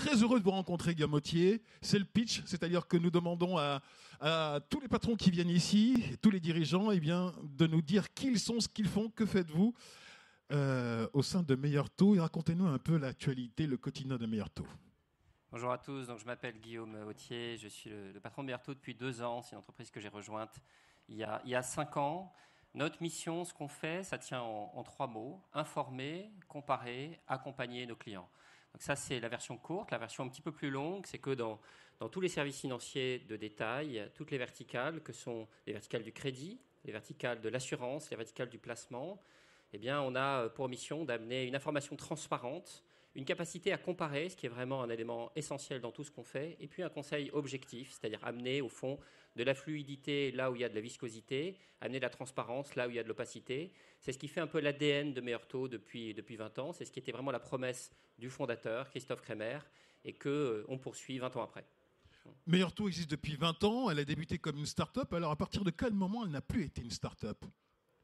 très heureux de vous rencontrer, Guillaume Mottier. C'est le pitch, c'est-à-dire que nous demandons à tous les patrons qui viennent ici, et tous les dirigeants, de nous dire qui ils sont, ce qu'ils font, que faites-vous au sein de Meilleur Taux. Et racontez-nous un peu l'actualité, le quotidien de Meilleur Taux. Bonjour à tous, donc je m'appelle Guillaume Mottier, je suis le patron de Meilleur Taux depuis 2 ans. C'est une entreprise que j'ai rejointe il y a 5 ans. Notre mission, ce qu'on fait, ça tient en 3 mots: informer, comparer, accompagner nos clients. Donc ça, c'est la version courte. La version un petit peu plus longue, c'est que dans tous les services financiers de détail, toutes les verticales, que sont les verticales du crédit, les verticales de l'assurance, les verticales du placement, eh bien, on a pour mission d'amener une information transparente, une capacité à comparer, ce qui est vraiment un élément essentiel dans tout ce qu'on fait, et puis un conseil objectif, c'est-à-dire amener au fond de la fluidité là où il y a de la viscosité, amener de la transparence là où il y a de l'opacité. C'est ce qui fait un peu l'ADN de Meilleur Taux depuis 20 ans. C'est ce qui était vraiment la promesse du fondateur, Christophe Kremer, et qu'on poursuit 20 ans après. Meilleur Taux existe depuis 20 ans, elle a débuté comme une start-up. Alors à partir de quel moment elle n'a plus été une start-up ?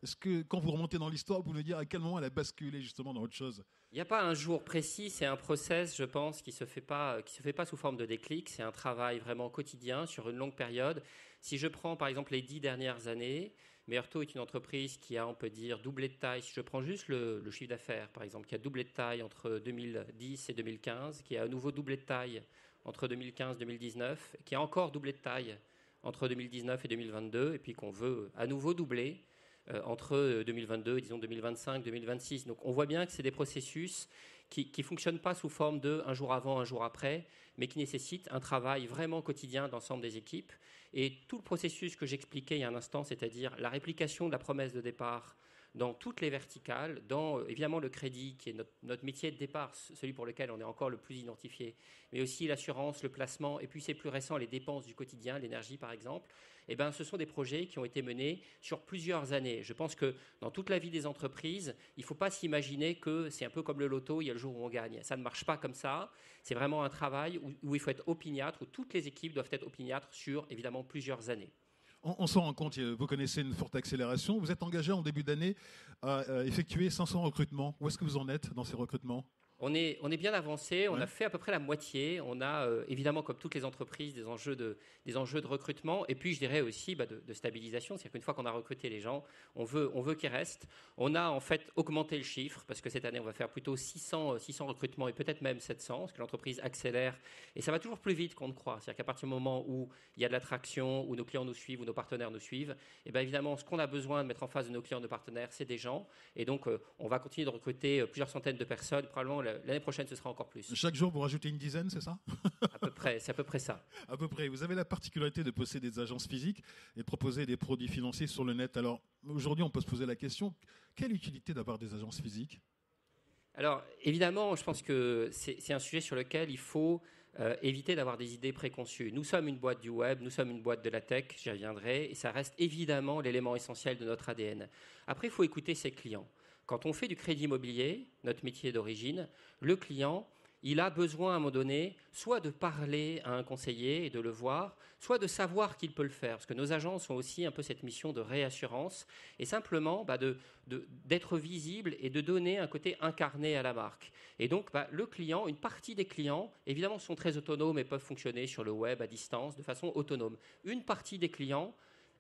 Est-ce que quand vous remontez dans l'histoire, vous pouvez nous dire à quel moment elle a basculé justement dans autre chose ? Il n'y a pas un jour précis, c'est un process, je pense, qui se fait pas sous forme de déclic. C'est un travail vraiment quotidien sur une longue période. Si je prends par exemple les 10 dernières années, Meilleur Taux est une entreprise qui a, on peut dire, doublé de taille. Si je prends juste le chiffre d'affaires, par exemple, qui a doublé de taille entre 2010 et 2015, qui a à nouveau doublé de taille entre 2015 et 2019, qui a encore doublé de taille entre 2019 et 2022, et puis qu'on veut à nouveau doubler entre 2022 et disons 2025, 2026. Donc on voit bien que c'est des processus qui ne fonctionnent pas sous forme de un jour avant, un jour après, mais qui nécessitent un travail vraiment quotidien d'ensemble des équipes. Et tout le processus que j'expliquais il y a un instant, c'est-à-dire la réplication de la promesse de départ dans toutes les verticales, dans évidemment le crédit, qui est notre métier de départ, celui pour lequel on est encore le plus identifié, mais aussi l'assurance, le placement, et puis c'est plus récent, les dépenses du quotidien, l'énergie par exemple. Eh bien, ce sont des projets qui ont été menés sur plusieurs années. Je pense que dans toute la vie des entreprises, il ne faut pas s'imaginer que c'est un peu comme le loto, il y a le jour où on gagne. Ça ne marche pas comme ça. C'est vraiment un travail où il faut être opiniâtre, où toutes les équipes doivent être opiniâtres sur évidemment plusieurs années. On s'en rend compte, vous connaissez une forte accélération. Vous êtes engagé en début d'année à effectuer 500 recrutements. Où est-ce que vous en êtes dans ces recrutements ? On est bien avancé, on Ouais. a fait à peu près la moitié. On a évidemment, comme toutes les entreprises, des enjeux de recrutement et puis je dirais aussi de stabilisation. C'est-à-dire qu'une fois qu'on a recruté les gens, on veut qu'ils restent. On a en fait augmenté le chiffre parce que cette année, on va faire plutôt 600 recrutements et peut-être même 700 parce que l'entreprise accélère et ça va toujours plus vite qu'on ne croit. C'est-à-dire qu'à partir du moment où il y a de l'attraction, où nos clients nous suivent, où nos partenaires nous suivent, et bien évidemment, ce qu'on a besoin de mettre en face de nos clients, de partenaires, c'est des gens. Et donc, on va continuer de recruter plusieurs centaines de personnes, probablement. L'année prochaine, ce sera encore plus. Chaque jour, vous rajoutez une dizaine, c'est ça ? C'est à peu près ça. À peu près. Vous avez la particularité de posséder des agences physiques et de proposer des produits financiers sur le net. Alors, aujourd'hui, on peut se poser la question, quelle utilité d'avoir des agences physiques ? Alors, évidemment, je pense que c'est un sujet sur lequel il faut éviter d'avoir des idées préconçues. Nous sommes une boîte du web, nous sommes une boîte de la tech, j'y reviendrai, et ça reste évidemment l'élément essentiel de notre ADN. Après, il faut écouter ses clients. Quand on fait du crédit immobilier, notre métier d'origine, le client, il a besoin à un moment donné soit de parler à un conseiller et de le voir, soit de savoir qu'il peut le faire. Parce que nos agences ont aussi un peu cette mission de réassurance et simplement d'être visible et de donner un côté incarné à la marque. Et donc le client, une partie des clients, évidemment sont très autonomes et peuvent fonctionner sur le web à distance de façon autonome. Une partie des clients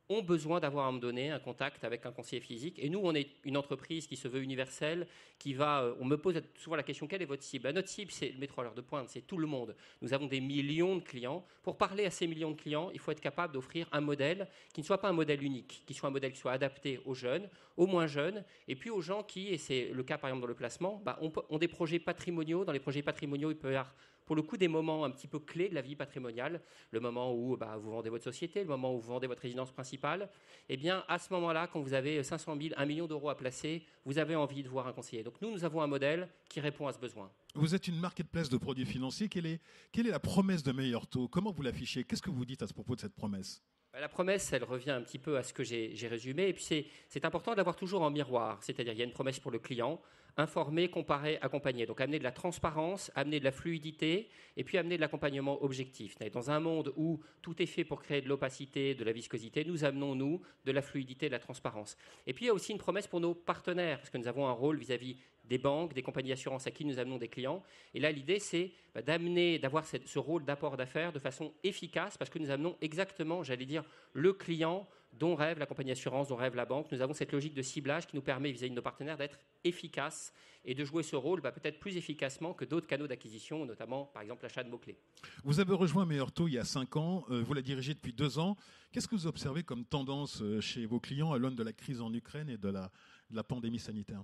ont besoin d'avoir à un moment donné un contact avec un conseiller physique. Et nous, on est une entreprise qui se veut universelle, on me pose souvent la question, quelle est votre cible ? Notre cible, c'est le métro à l'heure de pointe, c'est tout le monde. Nous avons des millions de clients. Pour parler à ces millions de clients, il faut être capable d'offrir un modèle qui ne soit pas un modèle unique, qui soit un modèle qui soit adapté aux jeunes, aux moins jeunes, et puis aux gens qui, et c'est le cas par exemple dans le placement, ont des projets patrimoniaux. Dans les projets patrimoniaux, il peut y avoir pour le coup des moments un petit peu clés de la vie patrimoniale, le moment où vous vendez votre société, le moment où vous vendez votre résidence principale, eh bien à ce moment-là, quand vous avez 500 000, 1 million d'euros à placer, vous avez envie de voir un conseiller. Donc nous avons un modèle qui répond à ce besoin. Vous êtes une marketplace de produits financiers. Quelle est la promesse de Meilleur Taux ? Comment vous l'affichez ? Qu'est-ce que vous dites à ce propos de cette promesse ? La promesse, elle revient un petit peu à ce que j'ai résumé. Et puis, c'est important d'avoir toujours en miroir. C'est-à-dire, il y a une promesse pour le client, informer, comparer, accompagner. Donc, amener de la transparence, amener de la fluidité, et puis amener de l'accompagnement objectif. Dans un monde où tout est fait pour créer de l'opacité, de la viscosité, nous amenons, nous, de la fluidité, de la transparence. Et puis, il y a aussi une promesse pour nos partenaires, parce que nous avons un rôle vis-à-vis des banques, des compagnies d'assurance à qui nous amenons des clients. Et là, l'idée, c'est d'avoir ce rôle d'apport d'affaires de façon efficace parce que nous amenons exactement, j'allais dire, le client dont rêve la compagnie d'assurance, dont rêve la banque. Nous avons cette logique de ciblage qui nous permet, vis-à-vis de nos partenaires, d'être efficaces et de jouer ce rôle peut-être plus efficacement que d'autres canaux d'acquisition, notamment, par exemple, l'achat de mots-clés. Vous avez rejoint Meilleur Taux il y a 5 ans, vous la dirigez depuis 2 ans. Qu'est-ce que vous observez comme tendance chez vos clients à l'aune de la crise en Ukraine et de la pandémie sanitaire ?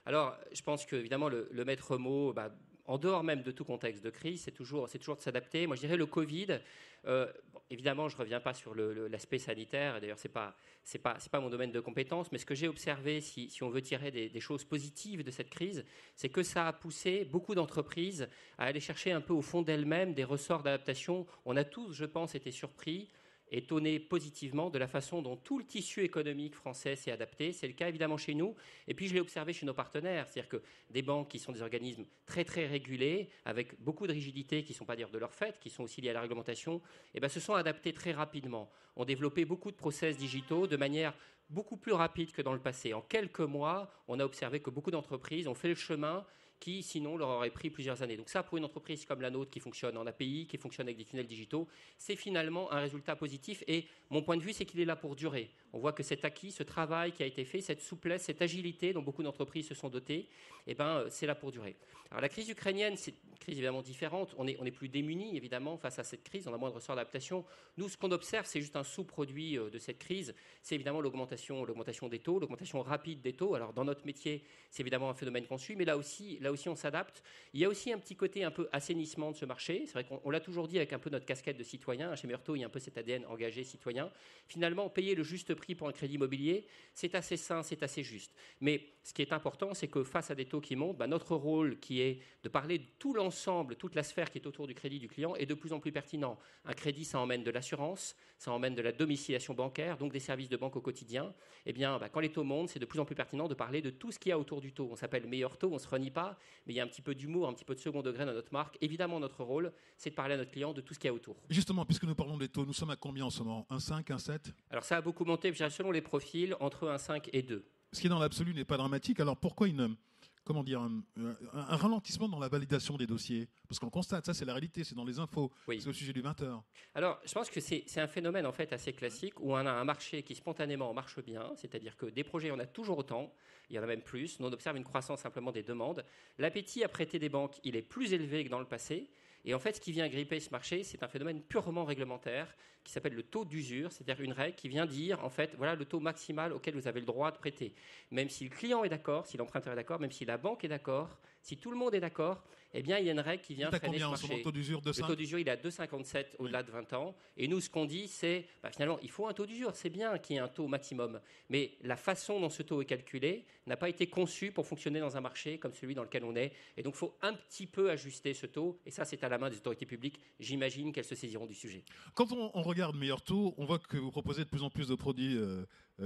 Alors, je pense qu'évidemment, le maître mot, en dehors même de tout contexte de crise, c'est toujours de s'adapter. Moi, je dirais le Covid. Évidemment, je ne reviens pas sur l'aspect sanitaire. D'ailleurs, c'est pas mon domaine de compétence. Mais ce que j'ai observé, si on veut tirer des choses positives de cette crise, c'est que ça a poussé beaucoup d'entreprises à aller chercher un peu au fond d'elles-mêmes des ressorts d'adaptation. On a tous, je pense, été surpris, étonné positivement de la façon dont tout le tissu économique français s'est adapté. C'est le cas évidemment chez nous. Et puis je l'ai observé chez nos partenaires. C'est-à-dire que des banques qui sont des organismes très très régulés, avec beaucoup de rigidité qui ne sont pas dire de leur fait, qui sont aussi liées à la réglementation, se sont adaptés très rapidement. Ont développé beaucoup de process digitaux de manière beaucoup plus rapide que dans le passé. En quelques mois, on a observé que beaucoup d'entreprises ont fait le chemin qui, sinon, leur aurait pris plusieurs années. Donc ça, pour une entreprise comme la nôtre qui fonctionne en API, qui fonctionne avec des tunnels digitaux, c'est finalement un résultat positif. Et mon point de vue, c'est qu'il est là pour durer. On voit que cet acquis, ce travail qui a été fait, cette souplesse, cette agilité dont beaucoup d'entreprises se sont dotées, c'est là pour durer. Alors la crise ukrainienne, c'est une crise évidemment différente. On est plus démunis, évidemment, face à cette crise. On a moins de ressorts d'adaptation. Nous, ce qu'on observe, c'est juste un sous-produit de cette crise. C'est évidemment l'augmentation des taux, l'augmentation rapide des taux. Alors dans notre métier, c'est évidemment un phénomène qu'on suit, mais là aussi, on s'adapte. Il y a aussi un petit côté un peu assainissement de ce marché. C'est vrai qu'on l'a toujours dit avec un peu notre casquette de citoyen. Chez Meilleur Taux, il y a un peu cet ADN engagé citoyen. Finalement, payer le juste prix pour un crédit immobilier, c'est assez sain, c'est assez juste. Mais ce qui est important, c'est que face à des taux qui montent, notre rôle qui est de parler de tout l'ensemble, toute la sphère qui est autour du crédit du client est de plus en plus pertinent. Un crédit, ça emmène de l'assurance, ça emmène de la domiciliation bancaire, donc des services de banque au quotidien. Quand les taux montent, c'est de plus en plus pertinent de parler de tout ce qu'il y a autour du taux. On s'appelle Meilleur Taux, on ne se renie pas, mais il y a un petit peu d'humour, un petit peu de second degré dans notre marque. Évidemment, notre rôle, c'est de parler à notre client de tout ce qu'il y a autour. Justement, puisque nous parlons des taux, nous sommes à combien en ce moment ? 1,5, 1,7 ? Alors ça a beaucoup monté, selon les profils, entre 1,5 et 2. Ce qui dans l'absolu n'est pas dramatique. Alors pourquoi un ralentissement dans la validation des dossiers ? Parce qu'on constate, ça c'est la réalité, c'est dans les infos, oui. C'est au sujet du 20h. Alors je pense que c'est un phénomène en fait assez classique où on a un marché qui spontanément marche bien, c'est-à-dire que des projets, on a toujours autant, il y en a même plus. Nous on observe une croissance simplement des demandes. L'appétit à prêter des banques, il est plus élevé que dans le passé. Et en fait, ce qui vient gripper ce marché, c'est un phénomène purement réglementaire qui s'appelle le taux d'usure, c'est-à-dire une règle qui vient dire, en fait, voilà le taux maximal auquel vous avez le droit de prêter. Même si le client est d'accord, si l'emprunteur est d'accord, même si la banque est d'accord, si tout le monde est d'accord, il y a une règle qui vient freiner ce marché. Le taux d'usure, le taux d'usure, il est à 2,57 au-delà de 20 ans. Et nous, ce qu'on dit, c'est, finalement, il faut un taux d'usure. C'est bien qu'il y ait un taux maximum. Mais la façon dont ce taux est calculé n'a pas été conçue pour fonctionner dans un marché comme celui dans lequel on est. Et donc, il faut un petit peu ajuster ce taux. Et ça, c'est à la main des autorités publiques. J'imagine qu'elles se saisiront du sujet. Quand on regarde Meilleur Taux, on voit que vous proposez de plus en plus de produits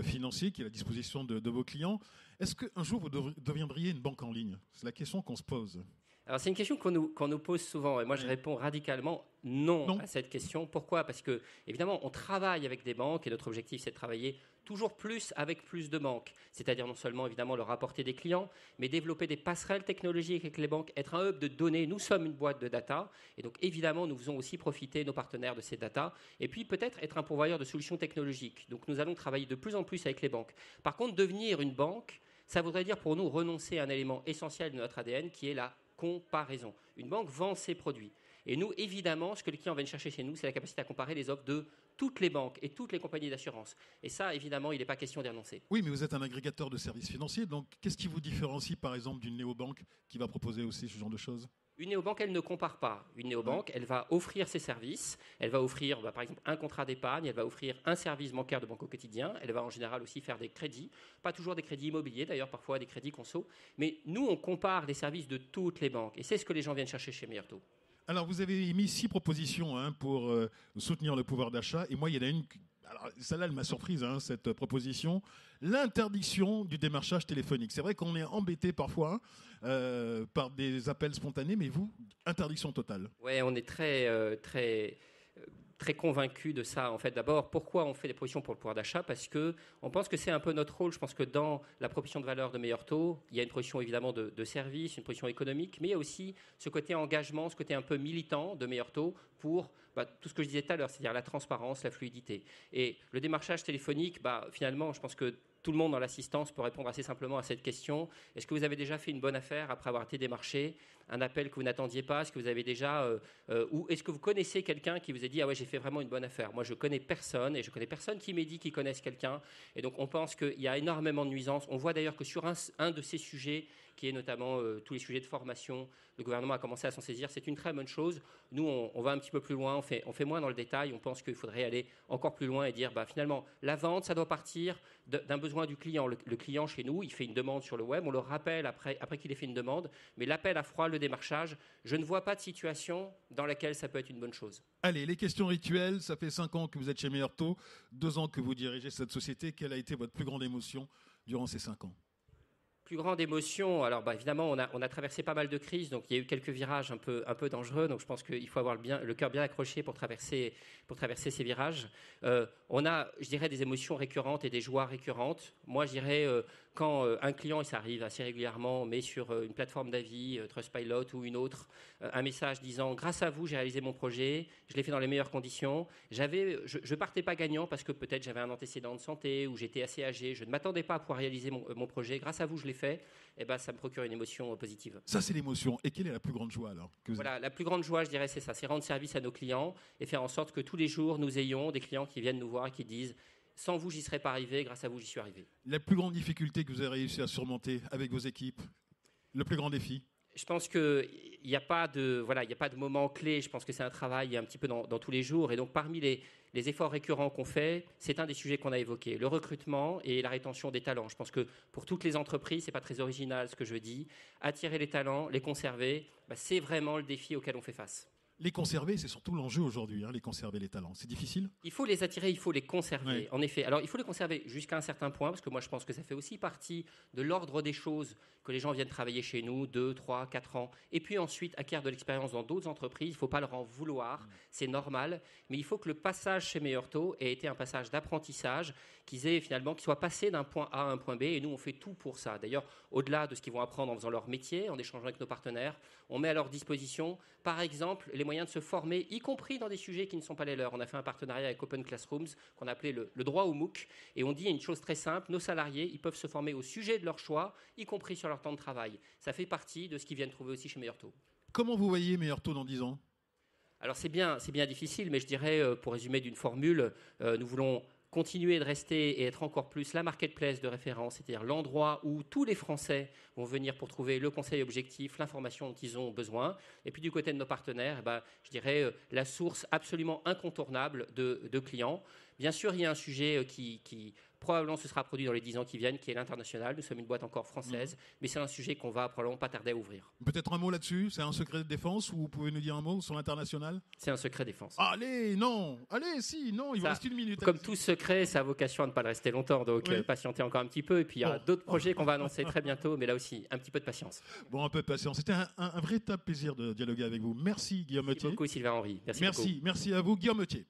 financiers qui est à la disposition de vos clients. Est-ce qu'un jour, vous deviendriez une banque en ligne ? C'est la question qu'on se pose. Alors, c'est une question qu'on nous pose souvent. Et moi, je réponds radicalement non à cette question. Pourquoi ? Parce que, évidemment, on travaille avec des banques et notre objectif, c'est de travailler toujours plus avec plus de banques. C'est-à-dire non seulement, évidemment, leur apporter des clients, mais développer des passerelles technologiques avec les banques, être un hub de données. Nous sommes une boîte de data. Et donc, évidemment, nous faisons aussi profiter nos partenaires de ces data. Et puis, peut-être être un pourvoyeur de solutions technologiques. Donc, nous allons travailler de plus en plus avec les banques. Par contre, devenir une banque, ça voudrait dire pour nous renoncer à un élément essentiel de notre ADN qui est la comparaison. Une banque vend ses produits. Et nous, évidemment, ce que les clients viennent chercher chez nous, c'est la capacité à comparer les offres de toutes les banques et toutes les compagnies d'assurance. Et ça, évidemment, il n'est pas question d'y renoncer. Oui, mais vous êtes un agrégateur de services financiers. Donc, qu'est-ce qui vous différencie, par exemple, d'une néobanque qui va proposer aussi ce genre de choses ? Une néobanque, elle ne compare pas. Une néobanque, elle va offrir ses services. Elle va offrir, par exemple, un contrat d'épargne. Elle va offrir un service bancaire de banque au quotidien. Elle va en général aussi faire des crédits. Pas toujours des crédits immobiliers, d'ailleurs, parfois des crédits conso. Mais nous, on compare les services de toutes les banques. Et c'est ce que les gens viennent chercher chez Meilleur Taux. Alors, vous avez émis 6 propositions pour soutenir le pouvoir d'achat. Et moi, il y en a une... Alors, celle-là, elle m'a surprise, cette proposition. L'interdiction du démarchage téléphonique. C'est vrai qu'on est embêté parfois par des appels spontanés, mais vous, interdiction totale. Oui, on est très très convaincus de ça. En fait, d'abord, pourquoi on fait des propositions pour le pouvoir d'achat? Parce qu'on pense que c'est un peu notre rôle. Je pense que dans la proposition de valeur de Meilleur Taux, il y a une proposition évidemment de service, une proposition économique, mais il y a aussi ce côté engagement, ce côté un peu militant de Meilleur Taux pour tout ce que je disais tout à l'heure, c'est-à-dire la transparence, la fluidité. Et le démarchage téléphonique, finalement, je pense que tout le monde dans l'assistance peut répondre assez simplement à cette question. Est-ce que vous avez déjà fait une bonne affaire après avoir été démarché? Un appel que vous n'attendiez pas? Est-ce que vous avez déjà ou est-ce que vous connaissez quelqu'un qui vous a dit ah ouais, j'ai fait vraiment une bonne affaire? Moi, je connais personne et je connais personne qui m'ait dit qu'ils connaissent quelqu'un. Et donc, on pense qu'il y a énormément de nuisances. On voit d'ailleurs que sur un de ces sujets, qui est notamment tous les sujets de formation, le gouvernement a commencé à s'en saisir. C'est une très bonne chose. Nous, on va un petit peu plus loin, on fait moins dans le détail. On pense qu'il faudrait aller encore plus loin et dire finalement, la vente, ça doit partir d'un besoin du client. Le client, chez nous, il fait une demande sur le web. On le rappelle après qu'il ait fait une demande. Mais l'appel à froid, le démarchage, je ne vois pas de situation dans laquelle ça peut être une bonne chose. Allez, les questions rituelles. Ça fait 5 ans que vous êtes chez Meilleur Taux, 2 ans que vous dirigez cette société. Quelle a été votre plus grande émotion durant ces 5 ans? Plus grande émotion, alors évidemment, on a traversé pas mal de crises, donc il y a eu quelques virages un peu dangereux, donc je pense qu'il faut avoir le cœur bien accroché pour traverser ces virages. On a, je dirais, des émotions récurrentes et des joies récurrentes. Moi, je dirais, quand un client, et ça arrive assez régulièrement, met sur une plateforme d'avis, Trustpilot ou une autre, un message disant « Grâce à vous, j'ai réalisé mon projet, je l'ai fait dans les meilleures conditions. Je ne partais pas gagnant parce que peut-être j'avais un antécédent de santé ou j'étais assez âgé. Je ne m'attendais pas à pouvoir réaliser mon projet. Grâce à vous, je l'ai fait. » Ça me procure une émotion positive. Ça, c'est l'émotion. Et quelle est la plus grande joie alors Voilà, la plus grande joie, je dirais, c'est ça. C'est rendre service à nos clients et faire en sorte que tous les jours, nous ayons des clients qui viennent nous voir et qui disent « Sans vous, j'y serais pas arrivé. Grâce à vous, j'y suis arrivé. » La plus grande difficulté que vous avez réussi à surmonter avec vos équipes? Le plus grand défi? Je pense qu'il n'y a pas de moment clé. Je pense que c'est un travail un petit peu dans tous les jours. Et donc, parmi les efforts récurrents qu'on fait, c'est un des sujets qu'on a évoqué, le recrutement et la rétention des talents. Je pense que pour toutes les entreprises, ce n'est pas très original ce que je dis. Attirer les talents, les conserver, c'est vraiment le défi auquel on fait face. Les conserver, c'est surtout l'enjeu aujourd'hui, les conserver les talents. C'est difficile? Il faut les attirer, il faut les conserver, oui. En effet. Alors, il faut les conserver jusqu'à un certain point, parce que moi, je pense que ça fait aussi partie de l'ordre des choses que les gens viennent travailler chez nous 2, 3, 4 ans, et puis ensuite acquièrent de l'expérience dans d'autres entreprises. Il ne faut pas leur en vouloir, c'est normal, mais il faut que le passage chez Meilleur Taux ait été un passage d'apprentissage, qu'ils soient passés d'un point A à un point B, et nous, on fait tout pour ça. D'ailleurs, au-delà de ce qu'ils vont apprendre en faisant leur métier, en échangeant avec nos partenaires, on met à leur disposition, par exemple, les moyens de se former, y compris dans des sujets qui ne sont pas les leurs. On a fait un partenariat avec Open Classrooms, qu'on a appelé le droit au MOOC, et on dit une chose très simple, nos salariés, ils peuvent se former au sujet de leur choix, y compris sur leur temps de travail. Ça fait partie de ce qu'ils viennent trouver aussi chez Meilleur Taux. Comment vous voyez Meilleur Taux dans 10 ans? Alors c'est bien difficile, mais je dirais, pour résumer d'une formule, nous voulons continuer de rester et être encore plus la marketplace de référence, c'est-à-dire l'endroit où tous les Français vont venir pour trouver le conseil objectif, l'information dont ils ont besoin. Et puis du côté de nos partenaires, je dirais la source absolument incontournable de clients. Bien sûr, il y a un sujet qui probablement se sera produit dans les 10 ans qui viennent, qui est l'international. Nous sommes une boîte encore française, mais c'est un sujet qu'on va probablement pas tarder à ouvrir. Peut-être un mot là-dessus? C'est un secret de défense ou vous pouvez nous dire un mot sur l'international? C'est un secret défense. Allez, non! Allez, si, non, il vous reste 1 minute. Comme tout secret, ça a vocation à ne pas le rester longtemps, donc patientez encore un petit peu. Et puis il y aura d'autres projets qu'on va annoncer très bientôt, mais là aussi, un petit peu de patience. Bon, un peu de patience. C'était un véritable plaisir de dialoguer avec vous. Merci Guillaume Mottier. Merci beaucoup Sylvain Henry. Merci à vous Guillaume Mottier.